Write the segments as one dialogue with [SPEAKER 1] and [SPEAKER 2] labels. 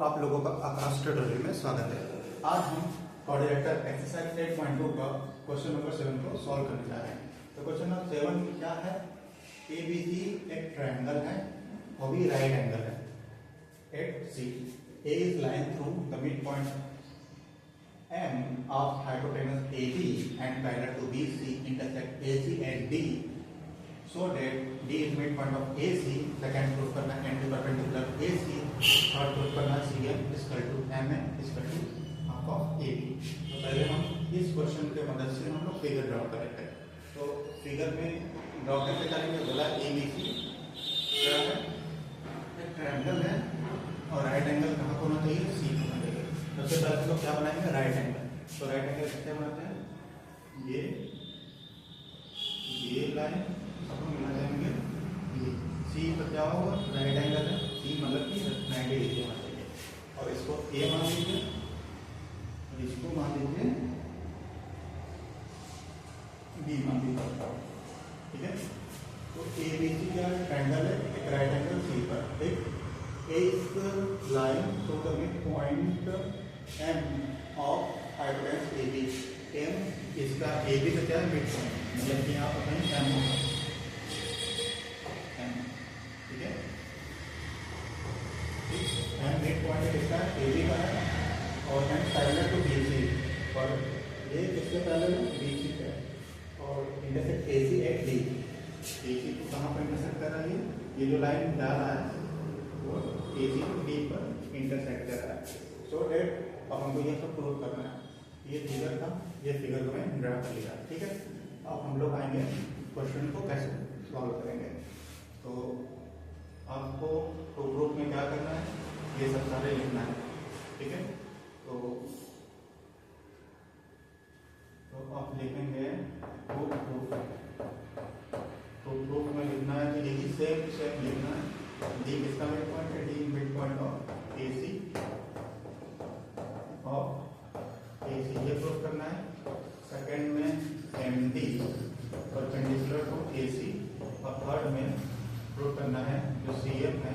[SPEAKER 1] आप लोगों का आकाश ट्यूटोरियल में स्वागत है। आज हम क्वाड्रिलेटरल एक्सरसाइज 8.2 का क्वेश्चन नंबर 7 को सॉल्व करने जा रहे हैं। तो क्वेश्चन नंबर 7 में क्या है, एबीसी एक ट्रायंगल है और भी राइट एंगल है। At C A is line through the mid point M of hypotenuse AB and parallel to BC intersect AC and D so that D is midpoint of AC. Second proof करना MD perpendicular AC. Third proof करना CM equal to MN equal to half of AB. तो पहले हम इस question के मदद से हम लोग फिगर ड्रॉ करेंगे। तो फिगर में ड्रॉ कैसे करेंगे, बोला ABC क्या है, एक ट्रायंगल है और राइट एंगल कहाँ होना चाहिए, C होना चाहिए। सबसे पहले तो क्या बनाएंगे, राइट एंगल। तो राइट एंगल कैसे बनाते हैं, ये लाइन सबको मिला जाएंगे, ये सी पर क्या होगा, राइट एंगल है, सी मतलब कि 90 डिग्री होना चाहिए। और इसको ए मान लीजिए और इसको मान लीजिए बी मान लीजिए, ठीक है। तो ए बी सी क्या ट्रायंगल है, एक राइट एंगल सी पर, एक line through the mid point M of hypotenuse AB। M इसका AB का क्या है, मिड पॉइंट, मतलब कि यहाँ पर कहीं M होगा, M, ठीक है। M मिड पॉइंट इसका AB का है और M पैरेलल टू BC, और ये किसके पैरेलल है, BC पे, और intersect AC at D। AC को कहाँ पर इंटरसेक्ट कर रहा है, ये जो लाइन जा रहा है वो AC को D पर इंटरसेक्ट कर रहा है। सो डेट अब हमको ये सब प्रूव करना है। ये फिगर था, ये फिगर को मैं ड्रा कर लिया, ठीक है। अब हम लोग आएंगे क्वेश्चन को कैसे सॉल्व करेंगे। तो आपको प्रूफ में क्या करना है, ये सब सारे लिखना है, ठीक है। तो आप लिखेंगे प्रूफ। तो प्रूफ में लिखना है कि यही सेम लिखना है। डी किसका मिड पॉइंट है, D mid point of AC और AC, ये प्रूफ करना है। सेकंड में MD परपेंडिकुलर टू AC, और थर्ड में प्रूफ करना है जो CM है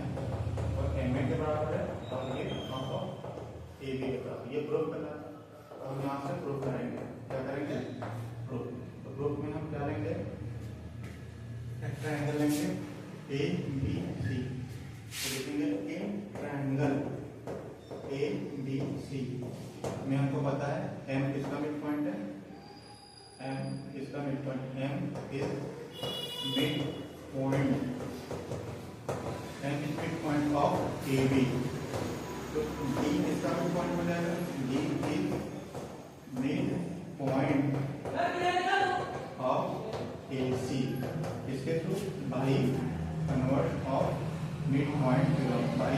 [SPEAKER 1] और MN के बराबर है और ये हाफ ऑफ AB के बराबर, ये प्रूफ करना है। और यहाँ से प्रूफ करेंगे, क्या करेंगे, प्रूफ। तो प्रूफ में हम क्या लेंगे, एक ट्रायंगल लेंगे ABC, तो लिखेंगे इन ट्रायंगल ABC में हमको पता है M किसका मिड पॉइंट है, M किसका mid point, M is mid point, M is mid point of AB। तो D किसका मिड पॉइंट हो जाएगा, D is mid point of AC। इसके through by convert of mid point theorem, by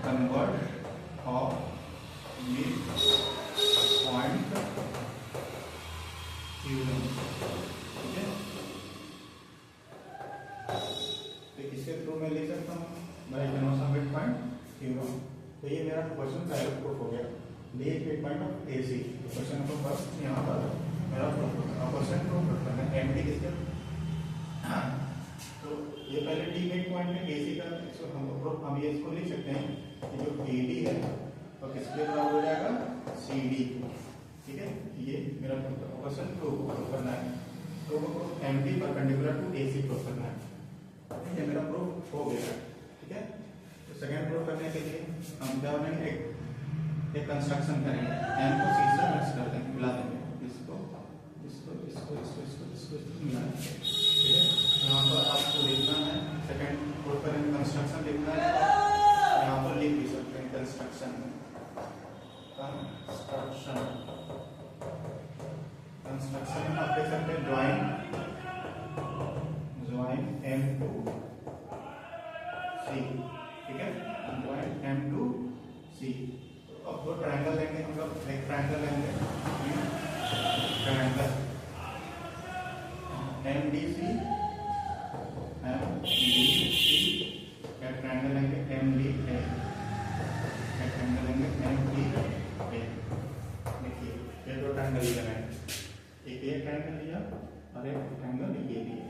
[SPEAKER 1] convert of mid point theorem, ठीक है। तो इसके through मैं लिख सकता हूँ by convert of mid point theorem. तो ये मेरा क्वेश्चन पहले प्रूफ हो गया, D mid point of AC। Question number first यहाँ पर मेरा क्वेश्चन प्रूफ करना है। MD किसका, तो ये पहले डी मिड पॉइंट में AC का, इसको हम ये इसको लिख सकते हैं कि जो AD है तो किसके बराबर हो जाएगा, CD, ठीक है। ये मेरा क्वेश्चन प्रूफ करना है। तो MD perpendicular to AC proof करना है, ये मेरा प्रूफ हो गया, ठीक है। तो सेकंड प्रूफ करने के लिए हम क्या बनाएंगे, एक कंस्ट्रक्शन करेंगे, M को C से मिक्स कर देंगे, मिला देंगे, इसको इसको इसको इसको इसको इसको मिला देंगे, ठीक है। यहाँ पर आपको लिखना है, सेकंड प्रूफ करेंगे, कंस्ट्रक्शन लिखना है, यहाँ पर लिख भी सकते हैं कंस्ट्रक्शन में आप देख सकते हैं ज्वाइन M to C, ठीक है, ज्वाइन M to C। अब दो ट्रायंगल लेंगे हम लोग, एक ट्रायंगल लेंगे, ट्रायंगल MDC, एक ट्रायंगल लेंगे MDA, एक ट्रायंगल लेंगे MDA। देखिए ये दो ट्रायंगल लिया मैंने, एक ये ट्रायंगल लिया और एक ट्रायंगल ये लिया।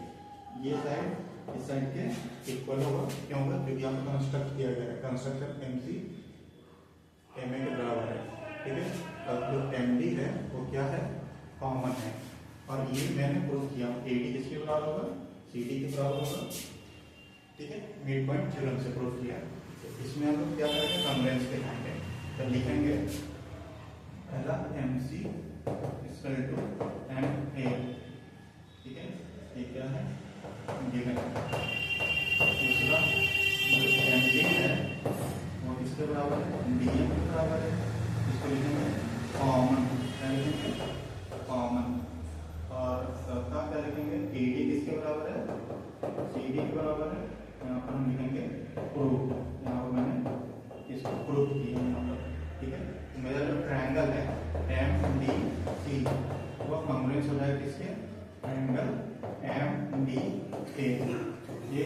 [SPEAKER 1] ये साइड इस साइड के इक्वल होगा, क्यों होगा, क्योंकि यहाँ पर कंस्ट्रक्ट किया गया है, कंस्ट्रक्शन MC एम ए के बराबर है, ठीक है। अब जो एम डी है वो क्या है, कॉमन है, और ये मैंने प्रूव किया, ए डी किसके बराबर होगा, सी डी के बराबर होगा, ठीक है, मिड पॉइंट थ्योरम से प्रूव किया। तो इसमें हम लोग क्या करेंगे, कॉन्ग्रुएंस दिखाएंगे। तो लिखेंगे पहला M C equal to M A, ठीक है, ये क्या है गिवन। दूसरा जो एम डी है वो किसके बराबर है, डी एम के बराबर है, इसको लिखेंगे कॉमन, क्या लिखेंगे कॉमन। और चौथा क्या लिखेंगे, ए डी किसके बराबर है, सी डी के बराबर है, यहाँ पर हम लिखेंगे प्रूफ, यहाँ पर मैंने इसको प्रूफ किया यहाँ पर, ठीक है। मेरा जो ट्रायंगल है एम डी सी वो कॉन्ग्रुएंस हो जाएगा किसके, ट्रायंगल एम डी ए, ये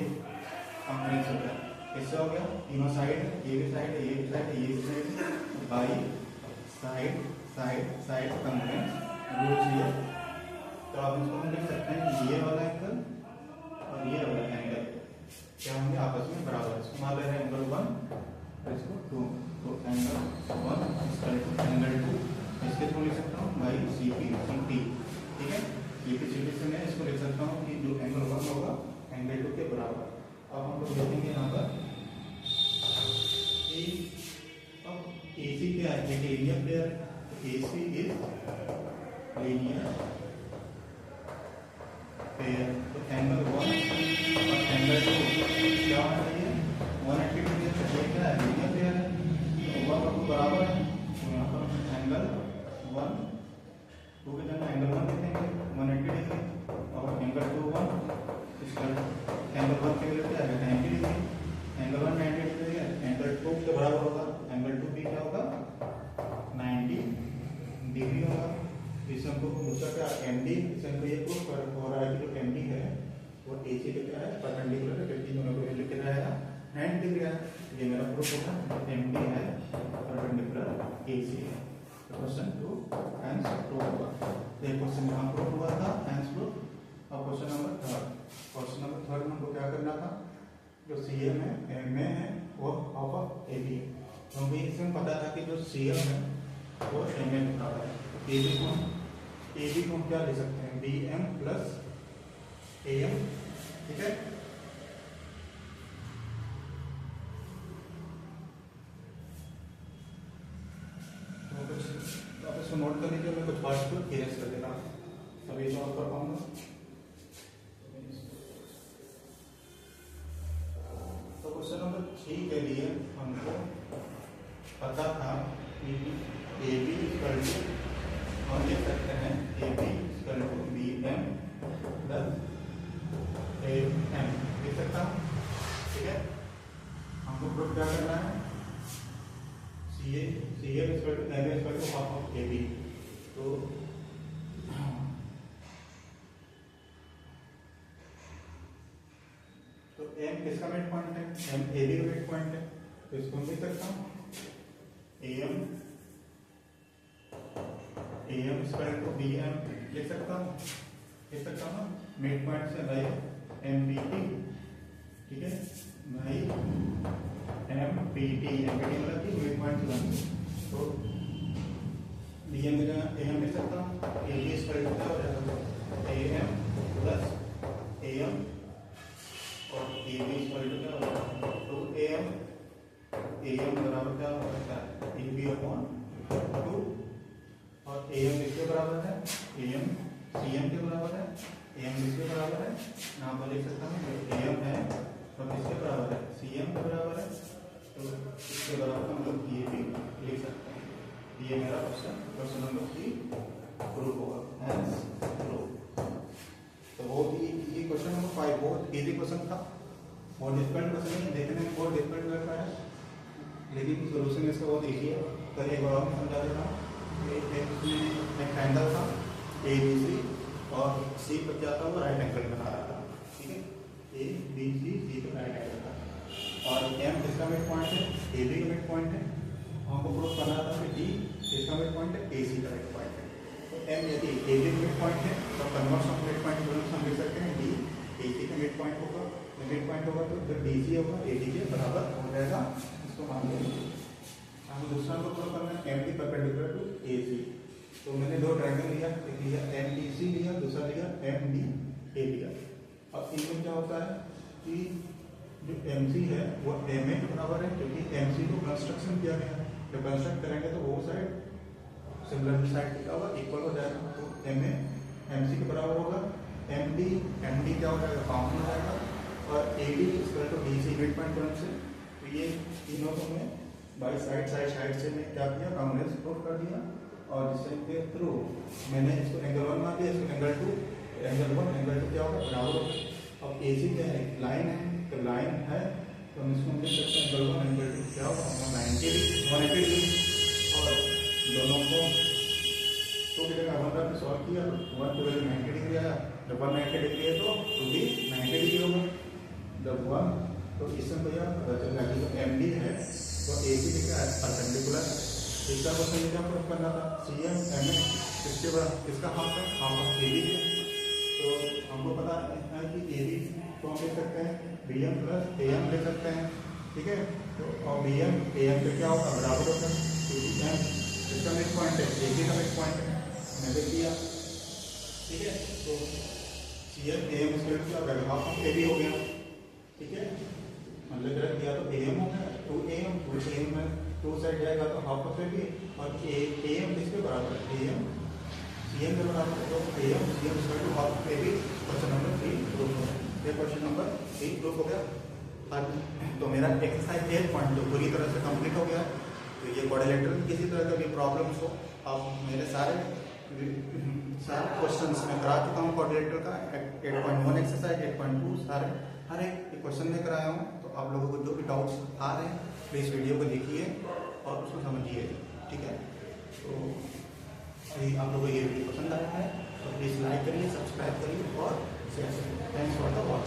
[SPEAKER 1] कॉन्ग्रुएंस हो जाएगा। इससे हो गया तीनों साइड, ये भी साइड है, ये भी साइड है, ये भी side, by side side side congruence rule चाहिए। तो आप इसको हम लिख सकते हैं ये वाला एंगल और ये वाला एंगल क्या होंगे, आपस में बराबर। इसको मान ले रहे हैं एंगल 1 और इसको 2, तो एंगल 1 एंगल 2 इसके थ्रू लिख सकता हूँ by C P C T, ठीक है। सी पी सी टी से मैं इसको लिख सकता हूँ कि जो एंगल 1 होगा एंगल 2 के बराबर। अब हम लोग देखेंगे यहाँ पर अब ए सी क्या है, एक linear pair, A C is linear pair. तो एंगल 1 और एंगल 2 क्या होना चाहिए, 180 डिग्री है, ये क्या है लीनियर पेयर है, तो 1 और 2 बराबर है। तो यहाँ पर एंगल 1 2 के जगह एंगल 1 देखेंगे 180 डिग्री, और एंगल 2 1, इसका एंगल 1 के लिए क्या है 90 डिग्री, एंगल 1 90 डिग्री है, एंगल 2 के बराबर होगा, एंगल 2 भी क्या होगा 90 डिग्री होगा। इस हमको दूसरा क्या एम डी, इस हमको ये प्रूफ हो रहा है कि जो एम डी है वो ए सी पे क्या है परपेंडिकुलर है, क्योंकि दोनों को वैल्यू कितना आएगा 90 डिग्री है। ये मेरा प्रूफ होगा एम डी है परपेंडिकुलर ए सी है। तो क्वेश्चन 2 आंसर प्रूफ हुआ। ये क्वेश्चन यहाँ प्रूफ हुआ था आंसर प्रूफ। अब क्वेश्चन नंबर 3, क्वेश्चन नंबर 3 में हमको क्या करना था, जो सी एम है एम ए है वो हाफ ऑफ ए बी है। तो हमें इसमें पता था कि जो सी एम है वो एम ए के बराबर है। ए बी को हम क्या ले सकते हैं, B M plus A M, ठीक है। तो कुछ आप इसको नोट कर लीजिए, मैं कुछ पार्ट्स को क्लियर कर देता हूँ, तभी सॉल्व कर पाऊंगा। तो क्वेश्चन नंबर 3 के लिए हमको पता था कि ए बी इक्वल टू हम लिख सकते हैं A B equal to B M plus A M, लिख सकता हूँ, ठीक है। हमको प्रूफ क्या करना है, C M equal to M equal to half of A B. तो एम किसका मिड पॉइंट है, एम ए बी का मिड पॉइंट है, तो इसको हम लिख सकता हूँ A M equal to B M, लिख सकता हूँ मिड पॉइंट से बाई एम बी टी, ठीक है, बाई एम पी टी, मतलब कि मिड पॉइंट से। तो डी एम की जगह ए एम लिख सकता हूँ, ए बी इक्वल टू क्या हो जाएगा A M plus A M, और ए बी इक्वल टू क्या हो जाएगा 2 ए एम बराबर क्या हो सकता है ए बी अपॉन 2, और ए एम किसके बराबर है, ए एम सी एम के बराबर है, ए एम किसके बराबर है, यहाँ पर लिख सकता हूँ जो ए एम है तो किसके बराबर है, सी एम के बराबर है, तो इसके बराबर हम लोग ये भी लिख सकते हैं। ये मेरा क्वेश्चन नंबर 3 प्रूफ होगा, प्रूफ। तो बहुत ही ये क्वेश्चन नंबर 5 बहुत इजी क्वेश्चन था, बहुत डिफिकल्ट क्वेश्चन है, देखने में बहुत डिफिकल्ट लगता है, लेकिन सोल्यूशन इसका बहुत इजी है। तो एक बार और समझा देता हूँ, एक ट्रायंगल था ए बी सी, और सी पर क्या था वो राइट एंगल बना रहा था, ठीक है, ए बी सी पर राइट एंगल था, और एम किसका मिड पॉइंट है, ए बी का मिड पॉइंट है। हमको प्रूफ करना था कि डी किसका मिड पॉइंट है, ए सी का मिड पॉइंट है। तो एम यदि ए बी का मिड पॉइंट है तो कन्वर्स ऑफ मिड पॉइंट हम लिख सकते हैं डी ए सी का मिड पॉइंट होगा, मिड पॉइंट होगा तो डी सी होगा ए डी के बराबर हो जाएगा। इसको मान लीजिए हमें दूसरा को प्रूव करना है एम डी परपेंडिकुलर टू ए सी। तो मैंने दो ट्रायंगल लिया, एक लिया एम डी सी लिया, दूसरा लिया एम डी ए लिया। अब इनमें क्या होता है कि जो एम सी है वो एम ए के बराबर है, क्योंकि एम सी को कंस्ट्रक्शन किया गया है। जब कंस्ट्रक्ट करेंगे तो वो साइड सिमिलर साइड किया हुआ इक्वल हो जाएगा। तो एम ए एम सी के बराबर होगा, एम डी क्या हो जाएगा, कॉमन हो जाएगा, और A D equal to D C mid point current से। तो ये तीनों को मैं बाई साइड से मैं क्या किया, कॉन्ग्रुएंस प्रूव कर दिया, और जिसके थ्रू मैंने इसको एंगल 1 मान लिया, इसको एंगल 2, एंगल 1 एंगल 2 क्या होगा, बराबर होगा। अब ए सी क्या है, लाइन है, तो लाइन है तो हम इसको लिख सकते हैं एंगल 1 एंगल 2 क्या होगा, 180 डिग्री, और दोनों को तो की जगह 1 रख सॉल्व किया तो 1 की वैल्यू 90 डिग्री आया। जब 1 90 डिग्री है तो 2 भी 90 डिग्री होगा। जब 1 तो इसमें भैया पता चल गया कि एम डी है तो ए सी लिखा है परपेंडिकुलर। इसका क्वेश्चन क्या प्रूव करना था, सी एम एम ए किसके बराबर, किसका हाफ है, हाफ ऑफ ए बी है। तो हमको पता है कि ए बी को हम लिख सकते हैं B M plus A M ले सकते हैं, ठीक है। तो और बी एम ए एम का क्या होगा, बराबर होगा, क्योंकि एम इसका मिड पॉइंट है, ए बी का मिड पॉइंट है, मैंने किया, ठीक है। तो C M A M square क्या हो गया, हाफ ऑफ ए बी हो गया, ठीक है। मतलब अगर किया तो ए एम हो गया 2 ए एम में 2 साइड जाएगा तो हाफ ऑफ ए बी, और ए एम किसके बराबर है, ए एम सी एम के बराबर है। तो A M C M square to half of A B, question number 3 proof हो गया। ये क्वेश्चन नंबर 3 प्रूफ हो गया। तो मेरा एक्सरसाइज 8.2 पूरी तरह से कंप्लीट हो गया। तो ये क्वाड्रिलेटरल किसी तरह का भी प्रॉब्लम्स हो, अब मेरे सारे क्वेश्चंस में करा चुका हूँ क्वाड्रिलेटरल का 8.1 एक्सरसाइज 8.2 सारे हर एक क्वेश्चन में कराया हूँ। तो आप लोगों को जो भी डाउट्स आ रहे हैं प्लीज़ वीडियो को देखिए और उसको समझिए, ठीक है। तो यदि आप लोगों को ये वीडियो पसंद आया है तो प्लीज़ लाइक करिए, सब्सक्राइब करिए और शेयर करिए। Thanks for the watching.